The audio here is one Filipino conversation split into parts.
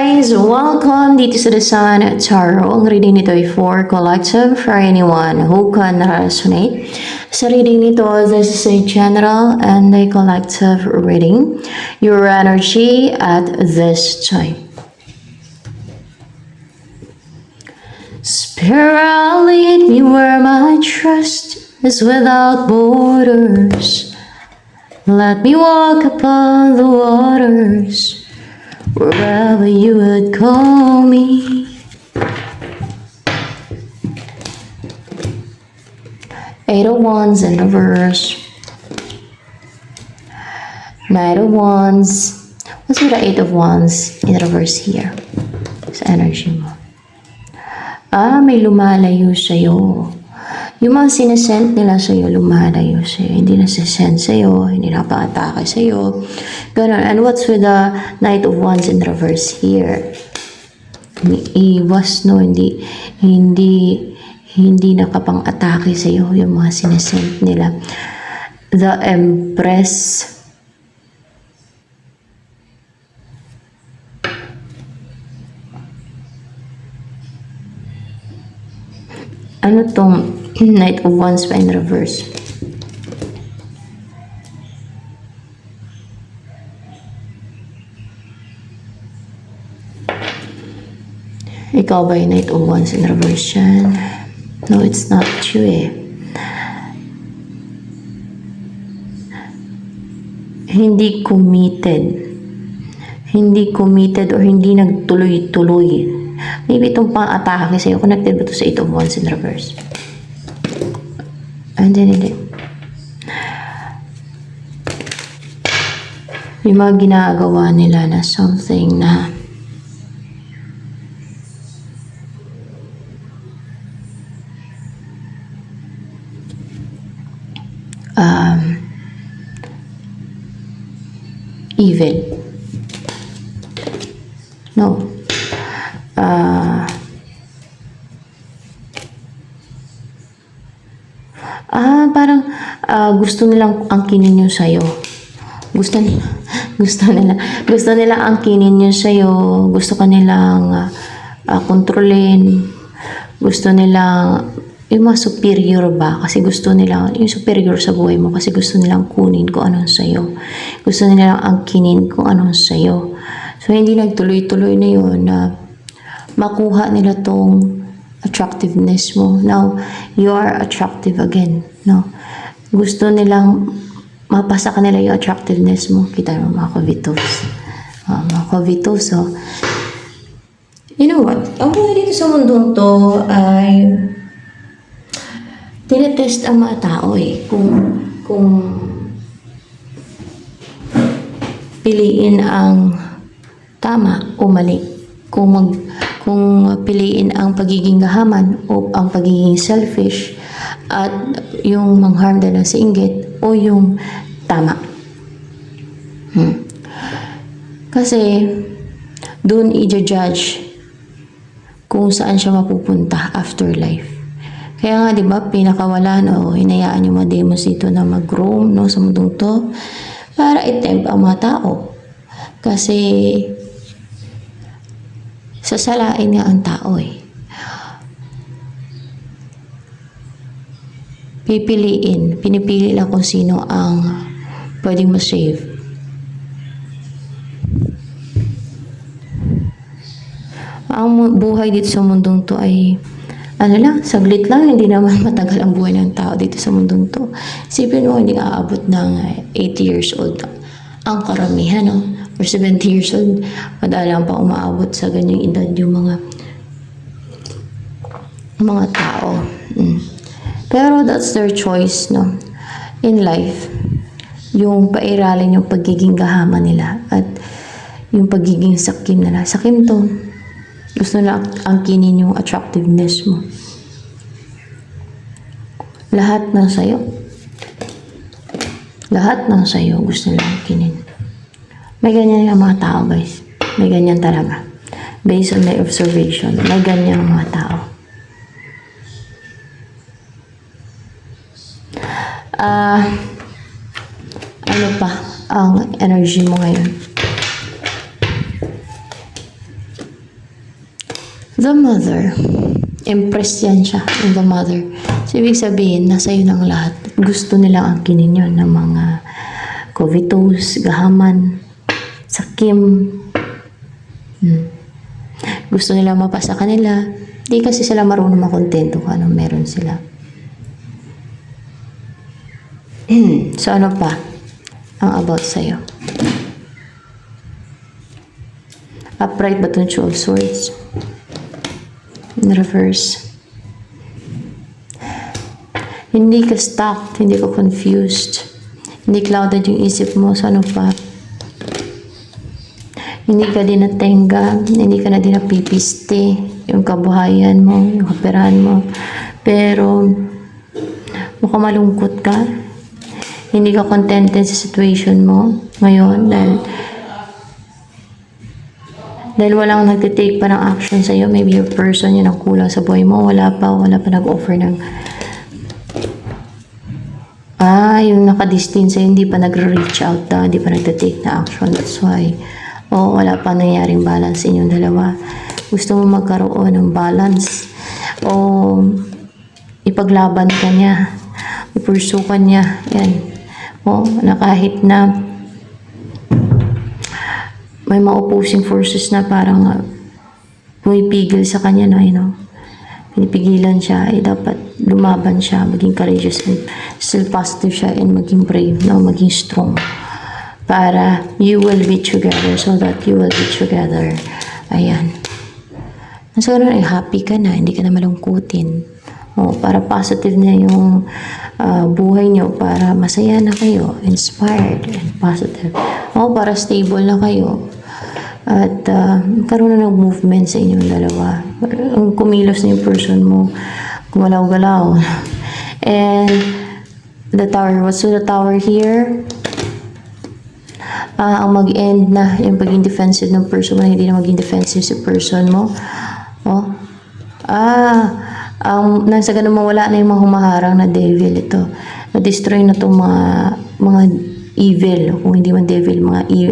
Guys, welcome dito sa The Sun Tarot. Ang reading nito ay for collective for anyone who can resonate. Sa reading nito, this is a general and a collective reading. Your energy at this time. Spirit, lead me where my trust is without borders. Let me walk upon the waters. Wherever you would call me. Eight of Wands in reverse. Knight of Wands. What's with the Eight of Wands in reverse here? Sa energy mo. May lumalayo sa'yo. Yung mga sinesend nila sa'yo, lumalayo sa'yo. Hindi nasisend sa'yo, hindi napakatake sa'yo. Ganon. And what's with the Knight of Wands in reverse here? Iwas, no? Hindi nakapang-atake sa'yo yung mga sinesend nila. The Empress. Ano tong Knight of Wands pa in reverse? Ikaw ba yung Knight of Wands in reverse yan? No, it's not you eh. Hindi committed or hindi nagtuloy-tuloy. Maybe itong pang-atake sa'yo, connected ba ito sa Eight of Wands in reverse? Hindi. Yung mga ginagawa nila na something na evil. No. Parang gusto nilang angkinin yung sa'yo. Gusto nila angkinin yung sa'yo. Gusto ka nilang kontrolin. Gusto nilang yung mga superior ba? Kasi gusto nilang yung superior sa buhay mo kasi gusto nilang kunin kung anong sa'yo. Gusto nilang angkinin kung anong sa'yo. So, hindi nagtuloy-tuloy na yun na makuha nila tong attractiveness mo. Now, you are attractive again. No? Gusto nilang mapasa ka nila yung attractiveness mo. Kita mo mga Covitos. Mga Covitos, so. You know what? Ang mga dito sa mundong to ay tinetest ang mga tao eh. Kung piliin ang tama o mali. Kung piliin ang pagiging gahaman o ang pagiging selfish at yung mangharm din sa inggit o yung tama. Kasi doon i-judge kung saan siya mapupunta afterlife. Kaya nga, di ba, pinakawalan o hinayaan yung mga demons dito na mag-roam no, sa mundong to para i-tempt ang mga tao. Kasi sasalain nga ang tao eh. Pinipili lang kung sino ang pwedeng ma-save. Ang buhay dito sa mundong to ay saglit lang, hindi naman matagal ang buhay ng tao dito sa mundong to. Isipin mo, hindi aabot ng 80 years old ang karamihan, no? Or 70 years old, madalang pa umaabot sa ganyang edad yung mga tao. Pero that's their choice, no? In life, yung pairalin yung pagiging gahaman nila at yung pagiging sakim nila. Sakim to. Gusto na angkinin yung attractiveness mo. Lahat ng sayo. Lahat ng sayo gusto nila angkinin. May ganyan yung mga tao, guys. May ganyan talaga. Based on my observation, may ganyan mga tao. Ano pa ang energy mo ngayon? The Mother. Empress yan siya, in the Mother. So, ibig sabihin, nasa iyo ng lahat. Gusto nilang angkinin yun ng mga covetous, gahaman, sakim. Gusto nila mapasa kanila. Di kasi sila marunong makontento kung anong meron sila. So, ano pa ang about sa'yo? Upright Baton, Two of Swords. In reverse. Hindi ka stuck, hindi ka confused. Hindi clouded yung isip mo sa ano pa. Hindi ka din natenga, hindi ka na din napipiste yung kabuhayan mo, yung kaperahan mo. Pero, mukhang malungkot ka. Hindi ka contented sa situation mo ngayon dahil walang nagtitake pa ng action sa'yo. Maybe your person yun ang kulang sa buhay mo. Wala pa nag-offer ng yung nakadistance sa'yo, hindi pa nagre-reach out hindi pa nagtitake na action. That's why wala pa nangyaring balance inyong dalawa. Gusto mo magkaroon ng balance ipaglaban ka niya, ipursue ka niya, yan. Na kahit na may mga opposing forces na parang pumipigil sa kanya na, pinipigilan siya, dapat lumaban siya, maging courageous and still positive siya and maging brave, maging strong para you will be together, so that you will be together. Ayan. So, ay happy ka na, hindi ka na malungkutin. Para positive na yung buhay nyo, para masaya na kayo, inspired and positive. Para stable na kayo. At karoon na ng movement sa inyong dalawa. Ang kumilos na yung person mo, gumalaw-galaw. And the tower, what's the tower here? Ang mag-end na yung pagiging defensive ng person mo, hindi na maging defensive si person mo. Nang sa ganun mawala na yung mga humaharang na devil ito. Na-destroy na itong mga evil, kung hindi man devil,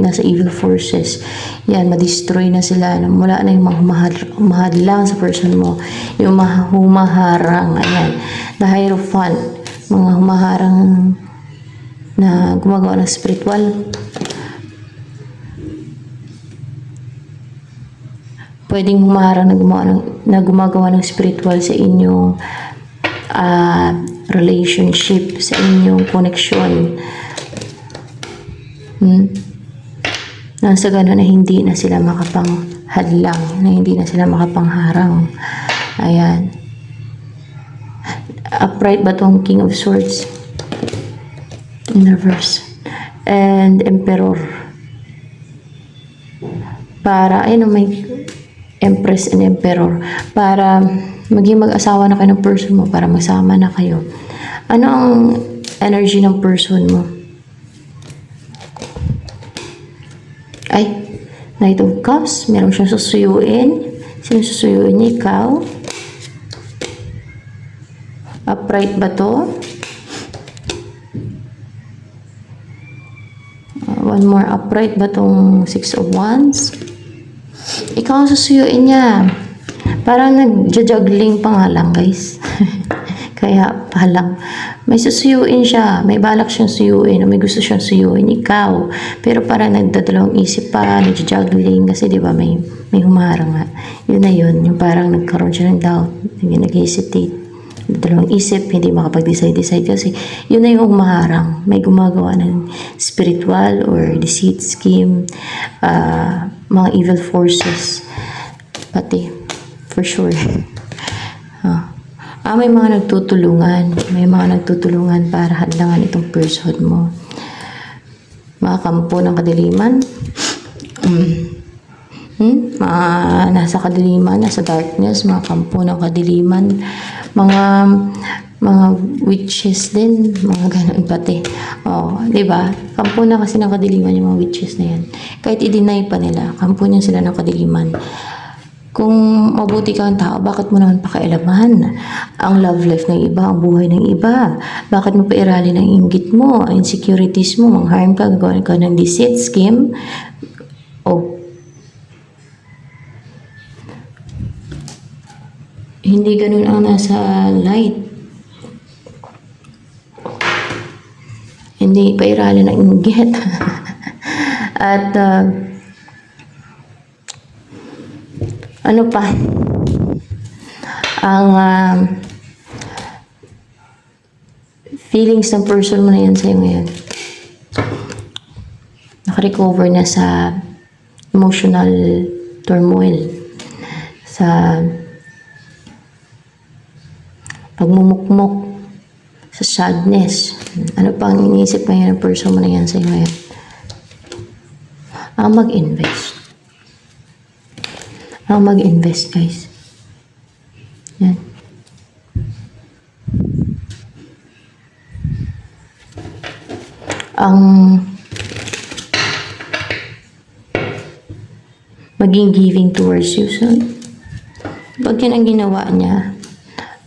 nasa evil forces. Yan, ma-destroy na sila. Wala na yung mga humahadlang sa person mo. Yung mga humaharang, ayan. The Hierophant, mga humaharang na gumagawa ng spiritual. Pwedeng humaharang na gumagawa ng spiritual sa inyong relationship, sa inyong connection. Nang sa gano'n na hindi na sila makapanghadlang, na hindi na sila makapangharang. Ayan. Upright ba itong King of Swords? In reverse. And Emperor. Para, may Empress and Emperor. Para maging mag-asawa na kayo ng person mo, para magsama na kayo. Ano ang energy ng person mo? Knight of Cups, meron siyang susuyuin. Sino susuyuin niya? Ikaw? Upright ba to? One more upright ba tong Six of Wands? Ikaw ang susuyuin niya. Parang nag-juggling pa nga lang, guys. Kaya palang may susuyuin siya, may balak siyang suyuin, may gusto siyang suyuin, ikaw. Pero parang nagdadalawang isip pa, nag-juggling kasi 'di ba may humarang nga. Yun na yun, yung parang nagkaroon siya ng doubt, nag-hesitate. Dalawang isip, hindi makapag-decide kasi yun na yung humaharang. May gumagawa ng spiritual or deceit scheme, mga evil forces. Pati, for sure. May mga nagtutulungan. May mga nagtutulungan para hadlangan itong person mo. Mga kampo ng kadiliman. Mga nasa kadiliman, nasa darkness, mga kampo ng kadiliman. Mga witches din. Mga ganun pati. Diba? Kampo na kasi ng kadiliman yung mga witches na yan. Kahit i-deny pa nila, kampo niya sila ng kadiliman. Kung mabuti kang tao, bakit mo naman pakialaman ang love life ng iba, ang buhay ng iba? Bakit mo pairali ng inggit mo, insecurities mo, mangharm ka, gagawin ka ng deceit scheme? Hindi ganun ang nasa light. Hindi pairali ng inggit. At ano pa? Ang feelings ng person mo na yan sa'yo ngayon. Nakarecover na sa emotional turmoil. Sa pagmumukmok. Sa sadness. Ano pang iniisip ngayon ng person mo na yan sa'yo ngayon? Mag-invest. Mag-invest, guys. Yan. Ang maging giving towards you. So, pag yan ang ginawa niya,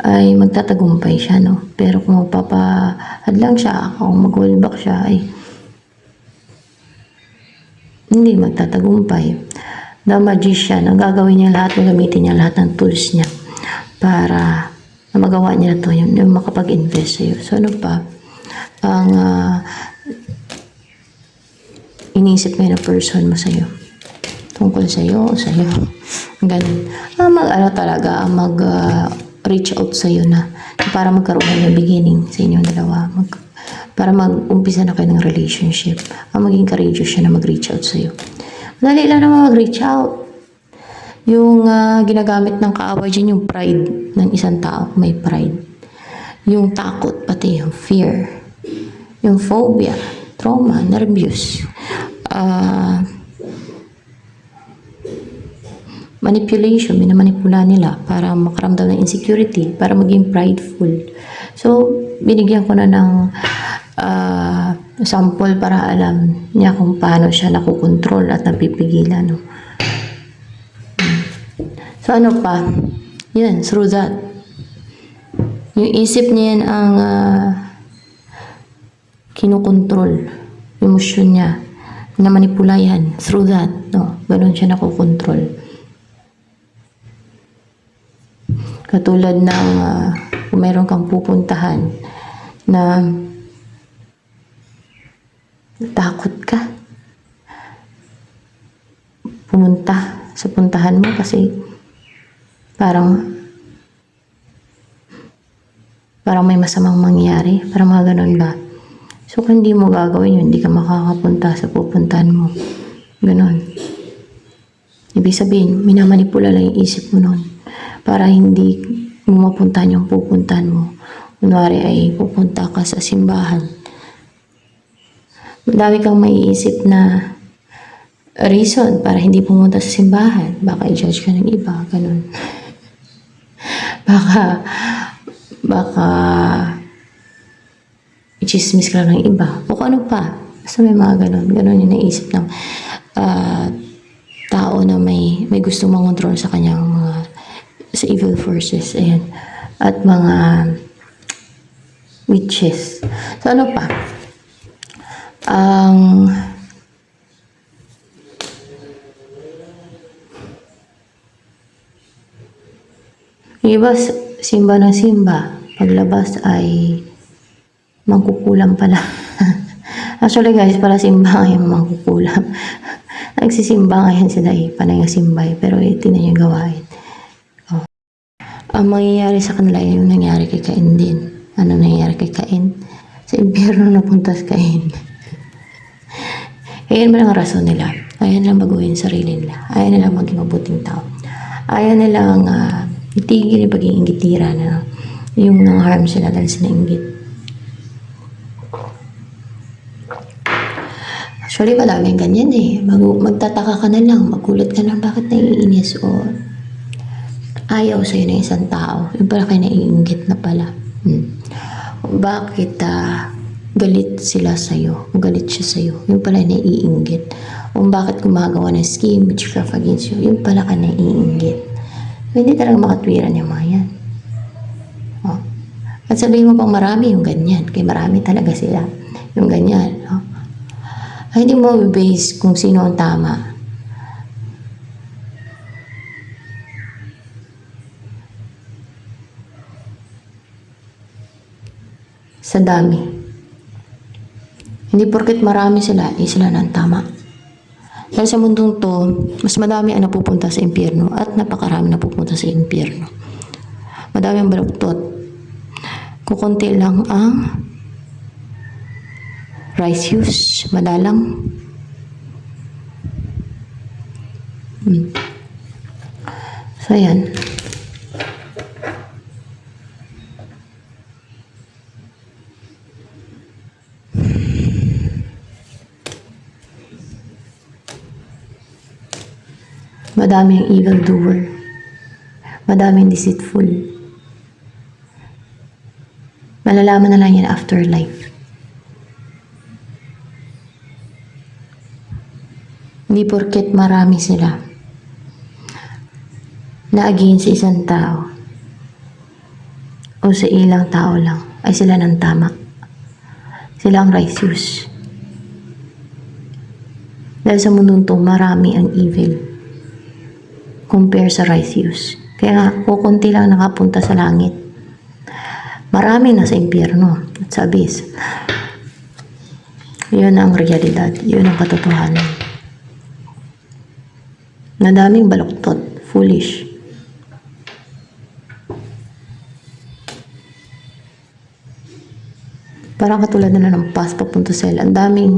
ay magtatagumpay siya, no? Pero kung magpapahadlang siya, kung mag-hold back siya, ay hindi magtatagumpay. The magician, ang gagawin niya lahat, gagamitin niya lahat ng tools niya para magawa niya na to, yung makapag-invest sa'yo. So, ano pa? Ang inisip ngayon ng person mo sa'yo. Tungkol sa'yo o sa'yo. Ganun. Reach out sa'yo na para magkaroon ng beginning sa inyong dalawa. Para mag-umpisa na kayo ng relationship. Maging courageous siya na mag-reach out sa'yo. Madali lang naman mag-reach out. Yung ginagamit ng kaaway dyan, yung pride ng isang tao. May pride. Yung takot, pati yung fear. Yung phobia, trauma, nervous. Manipulation, minamanipula nila para makaramdam ng insecurity, para maging prideful. So, binigyan ko na ng sample para alam niya kung paano siya nakukontrol at napipigilan. No? So, ano pa? Yan, through that. Yung isip niya yan ang kinukontrol. Emosyon niya. Namanipula yan. Through that. No? Ganun siya nakukontrol. Katulad ng kung meron kang pupuntahan na takot ka pumunta sa puntahan mo kasi parang may masamang mangyari. Parang mga ganun ba? So, kung hindi mo gagawin yun, hindi ka makakapunta sa pupuntahan mo. Ganun. Ibig sabihin, minamanipula lang yung isip mo nun. Para hindi mo mapuntahan yung pupuntahan mo. Kunwari ay pupunta ka sa simbahan. Madami kang maiisip na reason para hindi pumunta sa simbahan. Baka i-judge ka ng iba. Ganun. Baka i-chismis ka lang ng iba. O kung ano pa. Basta may mga ganun. Ganun yung naisip ng tao na may gusto mangontrol sa kanyang mga sa evil forces, ayan. At mga witches. So, ano pa? Yung iba, simba ng simba. Paglabas ay mangkukulam pala. Actually, guys, pala simba ngayon mangkukulam. Nagsisimba ngayon sila panay nga simbay. Pero tingnan yung gawain. Ang mangyayari sa kanila yung nangyari kay Cain din. Ano nangyayari kay Cain? Sa impyerno napunta sa Cain. Kaya naman ang rason nila. Ayaw nilang baguhin sarili nila. Ayaw nilang maging mabuting tao. Ayaw nilang itigil yung pag-iinggitira na yung nang-harm sila dahil sinainggit. Actually, madaming ganyan magtataka ka na lang, magulat ka na bakit naiinis o ayaw sa'yo na isang tao. Yung pala kayo naiinggit na pala. Bakit galit sila sa'yo? Galit siya sa'yo. Yung pala naiinggit. Kung bakit gumagawa ng scheme, witchcraft against you. Yung pala ka naiinggit. Hindi talaga makatwiran yung mga yan. At sabihin mo pang marami yung ganyan. Kaya marami talaga sila. Yung ganyan. Ay, hindi mo base kung sino ang tama. sa dami. Hindi porket marami sila, sila na ang tama. Dahil sa mundong to, mas madami ang napupunta sa impyerno at napakarami napupunta sa impyerno. Madami ang baluktot. Kukunti lang ang righteous, madalang. So, yan. Madami ang evil doer. Madami ang deceitful. Malalaman na lang yan afterlife. Hindi porket marami sila na against sa isang tao o sa ilang tao lang ay sila ng tama. Sila ang righteous. Dahil sa mundong to, marami ang evil compare sa righteous. Kaya nga, kukunti lang nakapunta sa langit. Marami na sa impyerno at sa abyss. Yun ang realidad. Yun ang katotohanan. Nadaming baluktot, foolish. Parang katulad na ng path papunta sa hell. Ang daming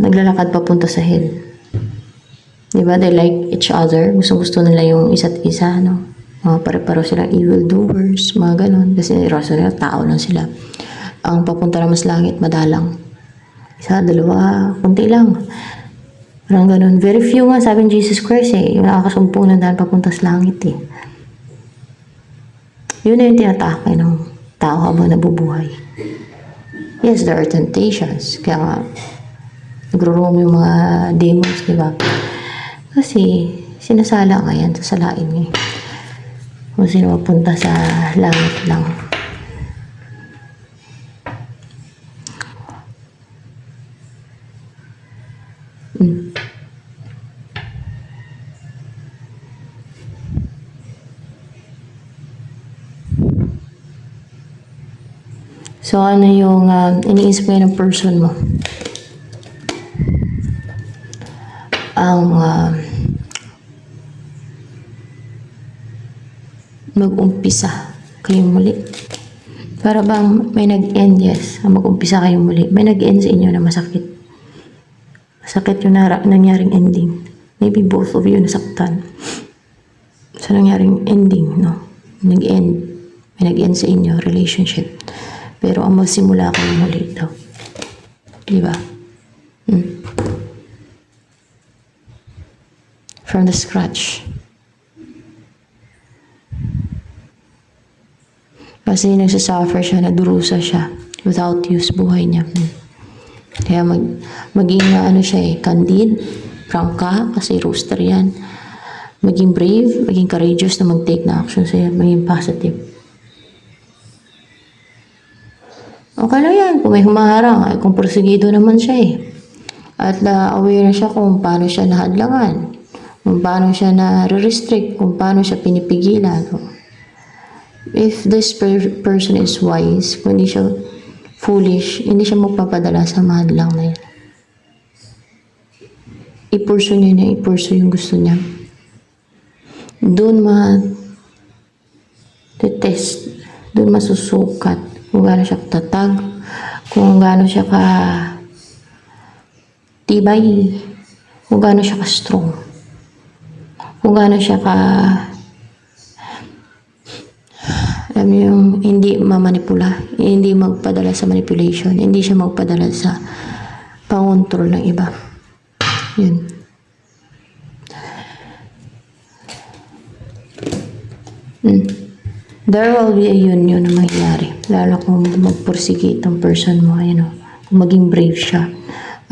naglalakad papunta sa hell. Diba? They like each other. Gusto nila yung isa't isa, no? Pare-paro silang evil doers, mga ganon. Kasi raso nila, tao lang sila. Ang papunta na mas langit, madalang. Isa, dalawa, kunti lang. Parang ganon. Very few nga, sabi ni Jesus Christ yung nakakasumpong na dahil papunta sa langit Yun na yung tinatake ng tao habang nabubuhay. Yes, there are temptations. Kaya nga, nagro-roam yung mga demons, diba? Kasi, sinasala nga yan, sasalain nga. Kung sino mapunta sa langit lang. So, ano yung iniisip ngayon ng person mo? Ang mag-umpisa kayong muli. Para bang may nag-end, yes, mag-umpisa kayong muli. May nag-end sa inyo na masakit. Masakit yung nangyaring ending. Maybe both of you nasaktan. Sa nangyaring ending, no? Nag-end. May nag-end sa inyo, relationship. Pero ang magsimula kayo muli daw. Diba? From the scratch. Kasi nagsasuffer siya, nadurusa siya. Without use, buhay niya. Kaya maging candid, prangka, kasi roaster yan. Maging brave, maging courageous na mag-take na action sa'yo, maging positive. Okay lang yan, kung may humaharang, kung porsigido naman siya At aware na siya kung paano siya nahadlangan, kung paano siya na-restrict, kung paano siya pinipigilan. If this person is wise, kung hindi siya foolish, hindi siya magpapadala sa mahadlang na yan. I-pursue niya na, i-pursue yung gusto niya. Doon ma-test, doon masusukat kung gaano siya tatag, kung gaano siya tibay, kung gaano siya strong, kung gaano siya alam mo yung hindi mamanipula, hindi magpadala sa manipulation, hindi siya magpadala sa pangontrol ng iba. Yun. There will be a union na mangyayari. Lalo kung magpursige itong person mo, kung maging brave siya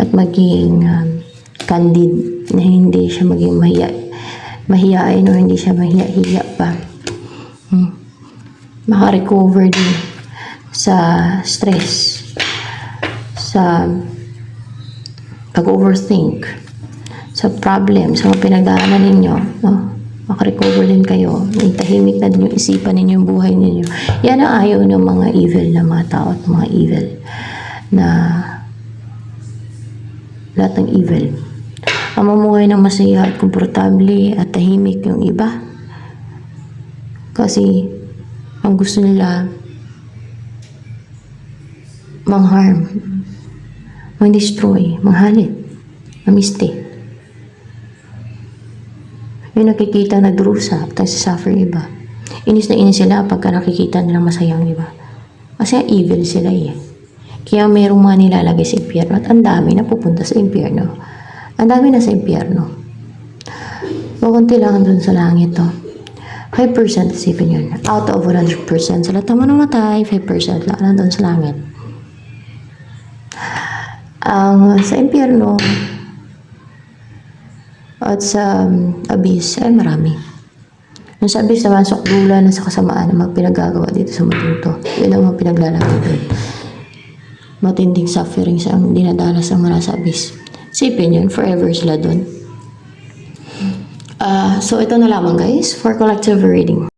at maging candid, na hindi siya maging mahiyain o hindi siya mahiya pa. Maka-recover din sa stress, sa pag-overthink, sa problem, sa mga pinagdaanan ninyo, no? makarecover din kayo. May tahimik na din yung isipan ninyo, yung buhay ninyo. Yan ang ayaw ng mga evil na mga tao at mga evil na lahat ng evil. Ang mamuhay ng masaya at komportable at tahimik yung iba. Kasi ang gusto nila mang-harm, mang-destroy, manghalit, mamiste. Yung nakikita na drusa, tapos suffer iba. Inis na inis sila pagka nakikita nilang masayang iba. Kasi evil sila eh. Kaya mayroong mga nilalagay sa impyerno at ang dami na pupunta sa impyerno. Ang dami na sa impyerno. Makunti lang dun sa langit to. 5% isipin yun. Out of 100% sa lahat ng namatay, 5% lang nandun sa langit. Ang sa impyerno at sa abyss ay marami. Yung sa abyss naman, sukdulan na sa kasamaan na magpinagagawa dito sa mundong to. Yun ang mga pinaglalagay doon. Matinding suffering sa ang dinadalas ang mga sa abyss. Sipin yun, forever sila doon. So ito na lamang guys for collective reading.